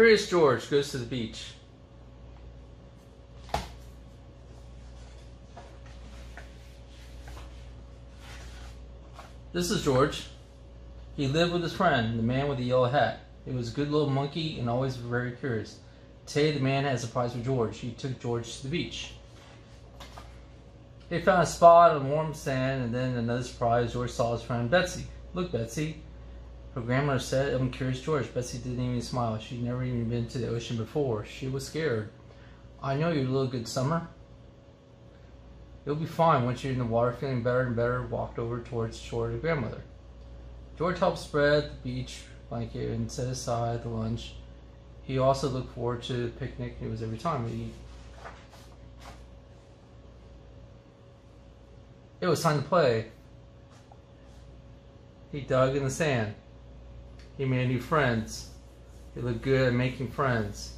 Curious George goes to the beach. This is George. He lived with his friend, the man with the yellow hat. He was a good little monkey and always very curious. Today the man had a surprise for George. He took George to the beach. They found a spot on warm sand, and then another surprise. George saw his friend Betsy. "Look, Betsy," her grandmother said. "I'm Curious George." Betsy didn't even smile. She'd never even been to the ocean before. She was scared. "I know you're a little good summer. You'll be fine." Once you're in the water, feeling better and better, walked over towards the shore to the grandmother. George helped spread the beach blanket and set aside the lunch. He also looked forward to the picnic. It was every time to eat. It was time to play. He dug in the sand. He made new friends. He looked good at making friends.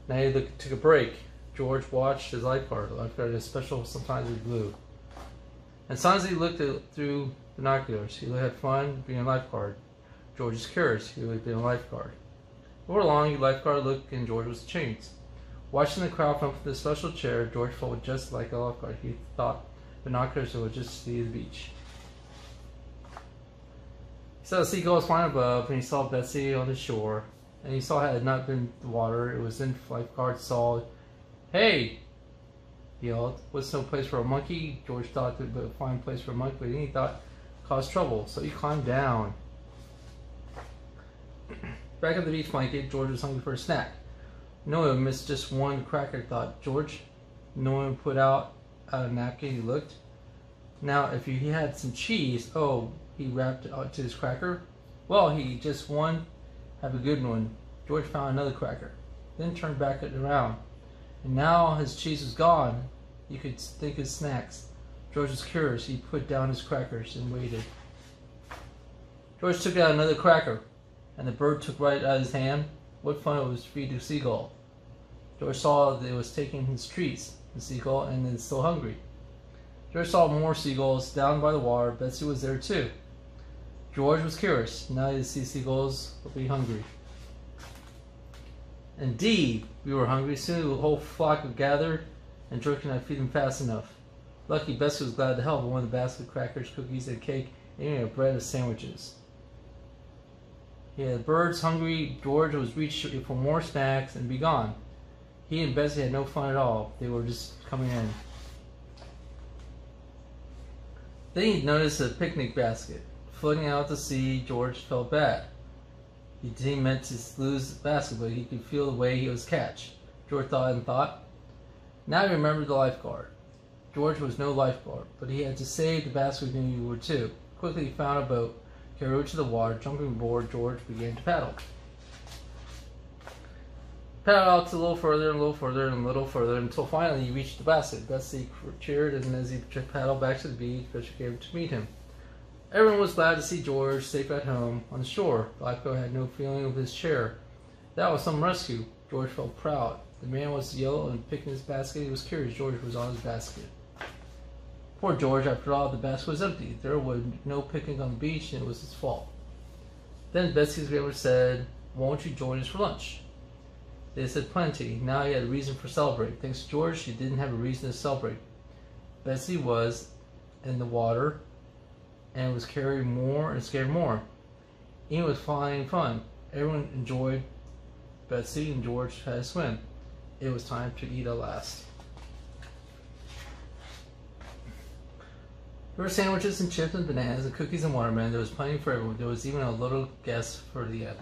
Now he took a break. George watched his lifeguard. The lifeguard is special, sometimes it's blue. And sometimes he looked through binoculars. He had fun being a lifeguard. George is curious. He would have been a lifeguard. Before long, the lifeguard looked and George was changed. Watching the crowd come from the special chair, George felt just like a lifeguard. He thought binoculars would just see the beach. He saw the seagulls flying above, and he saw Betsy on the shore. And he saw it had not been the water. It was then the lifeguard saw, "Hey!" he yelled. "What's no place for a monkey?" George thought it would be a fine place for a monkey, but then he thought it caused trouble, so he climbed down. Back at the beach blanket, George was hungry for a snack. No one missed just one cracker, thought George. No one put out a napkin. He looked. Now, if he had some cheese, he wrapped it out to his cracker. Well, he just one. Have a good one. George found another cracker, then turned back around. And now his cheese was gone. He could think of snacks. George was curious. He put down his crackers and waited. George took out another cracker, and the bird took right out of his hand. What fun it was to feed a seagull. George saw that it was taking his treats, the seagull, and it's still hungry. George saw more seagulls down by the water. Betsy was there too. George was curious. Now to see seagulls will be hungry. Indeed, we were hungry. Soon the whole flock would gather, and George could not feed them fast enough. Lucky Betsy was glad to help and won the basket of crackers, cookies, and cake, and even a bread of sandwiches. He had birds hungry. George was reaching for more snacks and be gone. He and Betsy had no fun at all. They were just coming in. Then he noticed a picnic basket floating out to sea. George felt bad. He didn't meant to lose the basket, but he could feel the way he was catch. George thought. Now he remembered the lifeguard. George was no lifeguard, but he had to save the basket. Knew he would too. Quickly he found a boat, carried it to the water. Jumping aboard, George began to paddle. Paddled out a little further and a little further and a little further until finally he reached the basket. Betsy cheered, and as he paddled back to the beach, Betsy came to meet him. Everyone was glad to see George safe at home on the shore. The lifeguard had no feeling of his chair. That was some rescue. George felt proud. The man was yellow and picking his basket. He was curious. George was on his basket. Poor George, after all, the basket was empty. There was no picnic on the beach, and it was his fault. Then Betsy's grandmother said, "Won't you join us for lunch?" They said plenty. Now he had a reason for celebrating. Thanks to George, she didn't have a reason to celebrate. Betsy was in the water and was carried more and scared more. Ian was finding fun. Everyone enjoyed Betsy, and George had a swim. It was time to eat at last. There were sandwiches and chips and bananas and cookies and watermelon. There was plenty for everyone. There was even a little guest for the end.